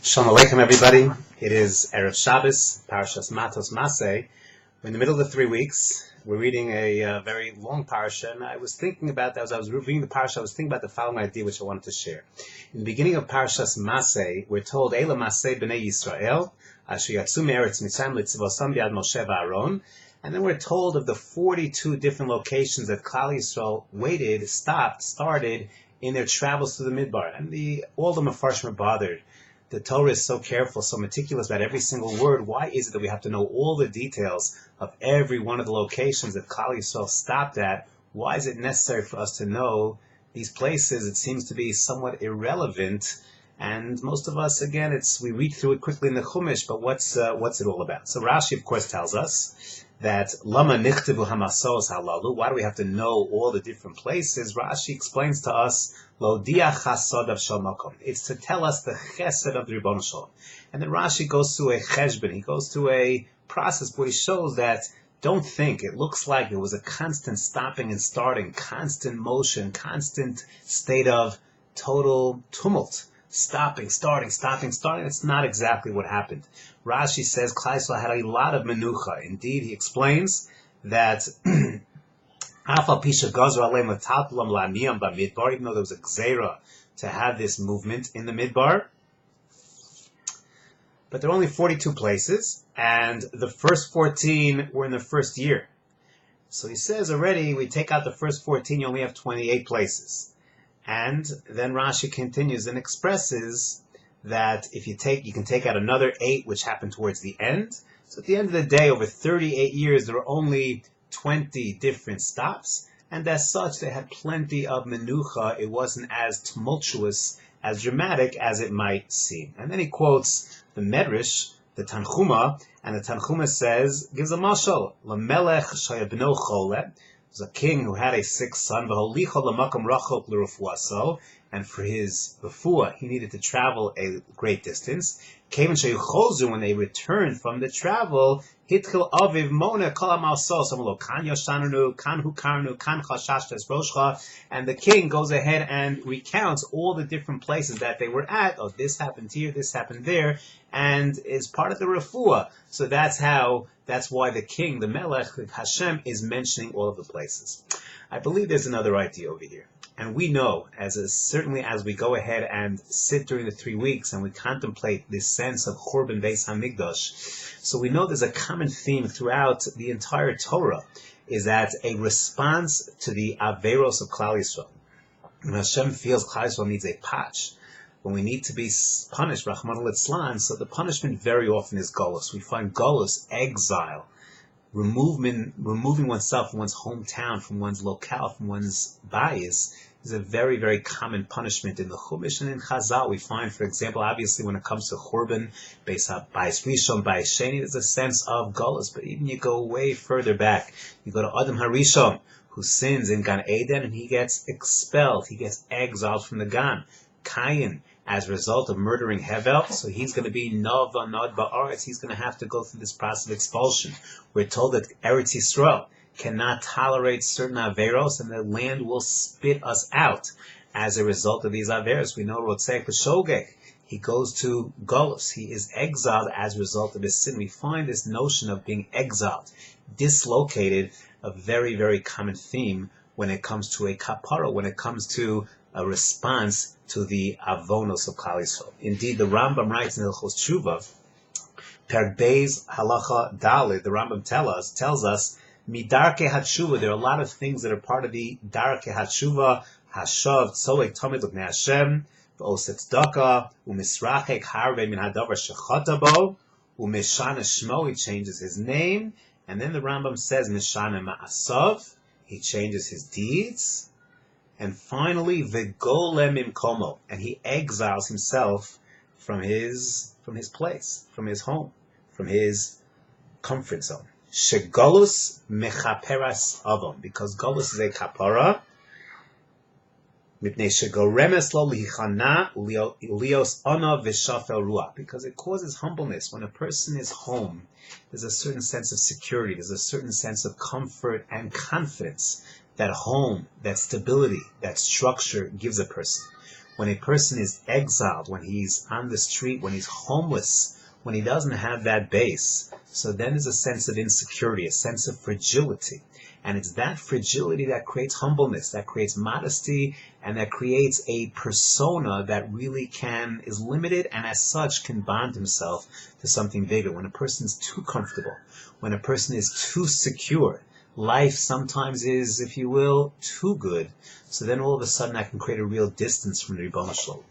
Shalom Aleichem, everybody. It is Erev Shabbos, Parshas Maatos Masei. We're in the middle of the 3 weeks. We're reading a very long parsha, and I was thinking about that as I was reading the parsha. I was thinking about the following idea, which I wanted to share. In the beginning of Parshas Masei, we're told, "Eila Masei b'nei Yisrael, asher yatzu me'eretz Mitzrayim litzivosam bi'ad Moshe v'Aaron." And then we're told of the 42 different locations that Klal Yisrael started in their travels through the Midbar, and all the Mefarshim are bothered. The Torah is so careful, so meticulous about every single word. Why is it that we have to know all the details of every one of the locations that Klal Yisrael stopped at? Why is it necessary for us to know these places? It seems to be somewhat irrelevant, and most of us, again, we read through it quickly in the Chumash, but what's it all about? So Rashi, of course, tells us that Lama Nichtavu Hamasos Halalu. Why do we have to know all the different places? Rashi explains to us, Lo diach chasod of shel makom. It's to tell us the chesed of the Ribbon Shalom. And then Rashi goes through a cheshbon. He goes through a process where he shows that don't think. It looks like it was a constant stopping and starting, constant motion, constant state of total tumult. Stopping, starting. It's not exactly what happened. Rashi says Klal Yisrael had a lot of menucha. Indeed, he explains that even though there was a gzeira to have this movement in the Midbar, but there are only 42 places, and the first 14 were in the first year. So he says already, we take out the first 14, you only have 28 places. And then Rashi continues and expresses that if you can take out another 8, which happened towards the end. So at the end of the day, over 38 years, there were only 20 different stops, and as such, they had plenty of menucha. It wasn't as tumultuous, as dramatic as it might seem. And then he quotes the Medrash, the Tanchuma, and the Tanchuma gives a mashal, Lamelech shayabno chole. There was a king who had a sick son, and for his refuah, he needed to travel a great distance. When they returned from the travel, and the king goes ahead and recounts all the different places that they were at. Oh, this happened here, this happened there, and is part of the refuah. So that's why the king, the Melech, Hashem, is mentioning all of the places. I believe there's another idea over here. And we know, certainly as we go ahead and sit during the 3 weeks and we contemplate this sense of Churban Beis HaMikdash, so we know there's a common theme throughout the entire Torah, is that a response to the Averos of Klal Yisrael. When Hashem feels Klal Yisrael needs a patch, when we need to be punished, Rachmana litzlan, so the punishment very often is Golus. We find Golus, exile, removing oneself from one's hometown, from one's locale, from one's bias, is a very, very common punishment in the Chumash and in Chazal. We find, for example, obviously when it comes to Churban, Beis Rishon, Beis Sheni, there's a sense of Golus. But even you go way further back, you go to Adam HaRishon, who sins in Gan Eden, and he gets expelled, he gets exiled from the Gan. Cain, as a result of murdering Hevel, so he's going to be Nod Ba'aretz, he's going to have to go through this process of expulsion. We're told that Eretz Yisrael cannot tolerate certain Averos, and the land will spit us out as a result of these Averos. We know Rotzek B'Shogeg, he goes to Golus, he is exiled as a result of his sin. We find this notion of being exiled, dislocated, a very, very common theme when it comes to a kapara, when it comes to a response to the avonos of Klal Yisrael. Indeed, the Rambam writes in Hilchos Tshuva, Perek Beis Halacha Daled, the Rambam tells us, Midarke HaTshuva, there are a lot of things that are part of the Darke HaTshuva, Hashav, Tzoek, Tomid, L'Bnei Hashem, V'Oset Tzedakah, U'Misrachek Harvei Min HaDavar Shechata Bo, U'Meshana Shmo, he changes his name, and then the Rambam says, Meshana Ma'asav, he changes his deeds, and finally, V'Golem Imkomo, and he exiles himself from his place, from his home, from his comfort zone. Shegolus mechaperas avon, because golus is a kapara. Mipnei shegoremes lo lichana ulios ona v'shafel ruach, because it causes humbleness. When a person is home, there's a certain sense of security, there's a certain sense of comfort and confidence that home, that stability, that structure gives a person. When a person is exiled, when he's on the street, when he's homeless, when he doesn't have that base, so then there's a sense of insecurity, a sense of fragility. And it's that fragility that creates humbleness, that creates modesty, and that creates a persona that really is limited and as such can bond himself to something bigger. When a person's too comfortable, when a person is too secure, life sometimes is, if you will, too good. So then all of a sudden that can create a real distance from the Ribono Shel Olam.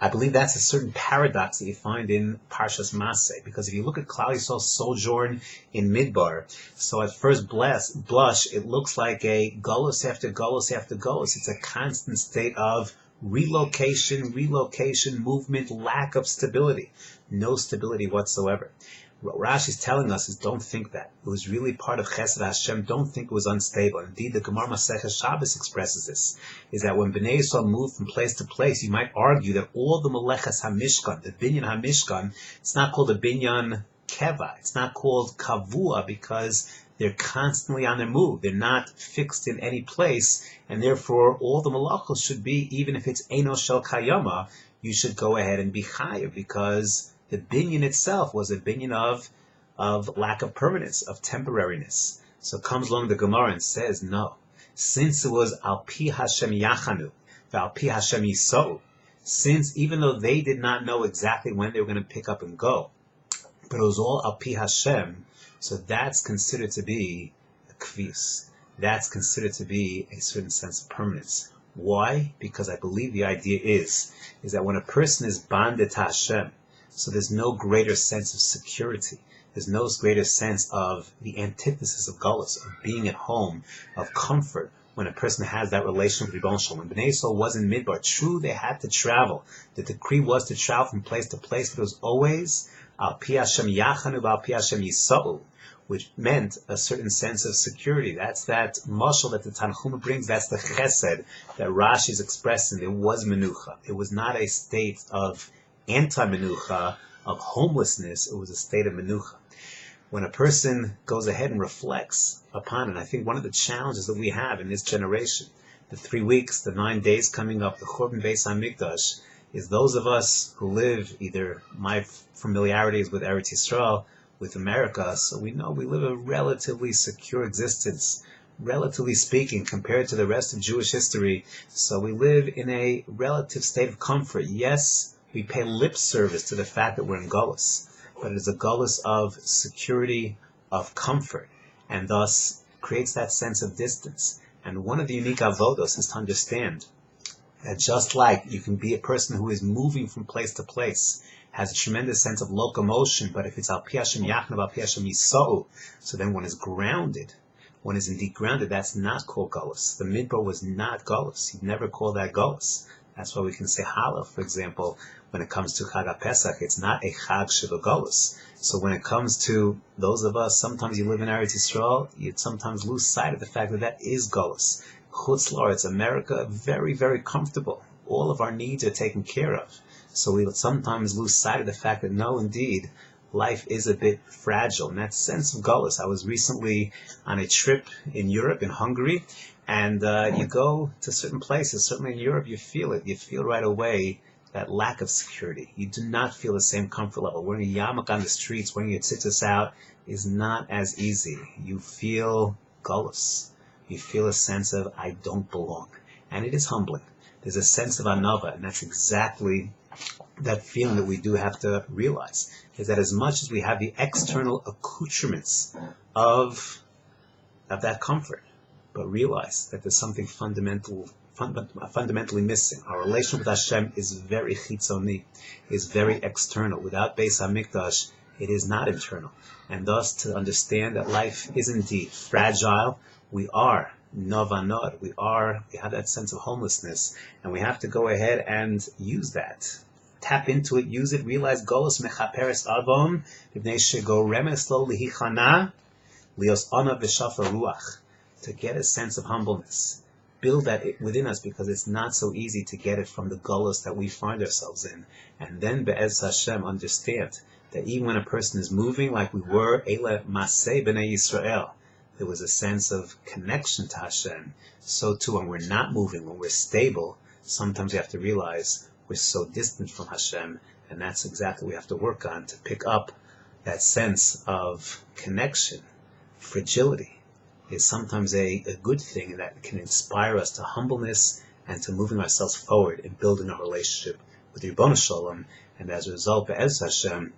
I believe that's a certain paradox that you find in Parshas Masei, because if you look at Klal Yisrael's sojourn in Midbar, so at first blush, it looks like a golus after golus after golus. It's a constant state of relocation, movement, lack of stability, no stability whatsoever. What Rashi is telling us is don't think that. It was really part of Chesed Hashem. Don't think it was unstable. Indeed, the Gemara Masei Shabbos expresses this, is that when Bnei Yisrael moved from place to place, you might argue that all the Melechas HaMishkan, the Binyan HaMishkan, it's not called a Binyan Keva. It's not called Kavua because they're constantly on the move. They're not fixed in any place, and therefore all the Malachos should be, even if it's Eino Shel Kayama, you should go ahead and be Chayav, because the binyan itself was a binyan of lack of permanence, of temporariness. So comes along the Gemara and says, no, since it was Al Pi Hashem Yachanu, Al Pi Hashem Yisou, since even though they did not know exactly when they were going to pick up and go, but it was all Al Pi Hashem, so that's considered to be a kvis. That's considered to be a certain sense of permanence. Why? Because I believe the idea is that when a person is bonded to Hashem, so there's no greater sense of security. There's no greater sense of the antithesis of galus, of being at home, of comfort, when a person has that relation with Ribono Shel Olam. When Bnei Yisrael was in Midbar, true, they had to travel. The decree was to travel from place to place, but it was always Al Pi Hashem Yachanu, Al Pi Hashem Yisou, which meant a certain sense of security. That's that mashal that the Tanchuma brings. That's the chesed that Rashi is expressing. It was menucha. It was not a state of anti-menucha, of homelessness. It was a state of menucha. When a person goes ahead and reflects upon it, I think one of the challenges that we have in this generation, the 3 weeks, the 9 days coming up, the Churban Beis HaMikdash, is those of us who live, either my familiarity is with Eretz Yisrael, with America, so we know we live a relatively secure existence, relatively speaking, compared to the rest of Jewish history. So we live in a relative state of comfort. Yes, we pay lip service to the fact that we're in Golus, but it is a Golus of security, of comfort, and thus creates that sense of distance. And one of the unique avodos is to understand that just like you can be a person who is moving from place to place, has a tremendous sense of locomotion, but if it's Al Pi Hashem Yachnu, Al Pi Hashem Yisou, so then one is grounded. One is indeed grounded. That's not called Golus. The Midbar was not Golus. He'd never called that Golus. That's why we can say Halal, for example, when it comes to Chag HaPesach, it's not a Chag Sheva Golus. So when it comes to those of us, sometimes you live in Eretz Yisrael, you'd sometimes lose sight of the fact that that is Golus. Chutz La'aretz, America, very, very comfortable. All of our needs are taken care of. So we sometimes lose sight of the fact that no, indeed, life is a bit fragile. And that sense of Golus. I was recently on a trip in Europe, in Hungary, and you go to certain places, certainly in Europe, you feel it. You feel right away that lack of security. You do not feel the same comfort level. Wearing a yarmulke on the streets, wearing your tzitzis out is not as easy. You feel Golus. You feel a sense of, I don't belong. And it is humbling. There's a sense of anava, and that's exactly that feeling that we do have to realize, is that as much as we have the external accoutrements of that comfort, but realize that there's something fundamentally missing. Our relation with Hashem is very chitzoni, is very external. Without Beis HaMikdash, it is not internal. And thus, to understand that life is indeed fragile, we are novanod, we have that sense of homelessness, and we have to go ahead and use that. Tap into it, use it, realize Golus mechaperes avon, v'bnei shego remes lo lihichana, lios ona v'shafa ruach, to get a sense of humbleness. Build that within us, because it's not so easy to get it from the Golus that we find ourselves in. And then Be'ez Hashem, understand that even when a person is moving, like we were, Eile Masei b'nei Yisrael, there was a sense of connection to Hashem. So too, when we're not moving, when we're stable, sometimes we have to realize we're so distant from Hashem, and that's exactly what we have to work on to pick up that sense of connection. Fragility is sometimes a good thing that can inspire us to humbleness and to moving ourselves forward in building a relationship with Ribono Shalom, and as a result, Be'ez Hashem,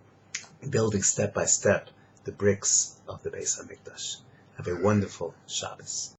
building step by step the bricks of the Beis HaMikdash. Have a wonderful Shabbos.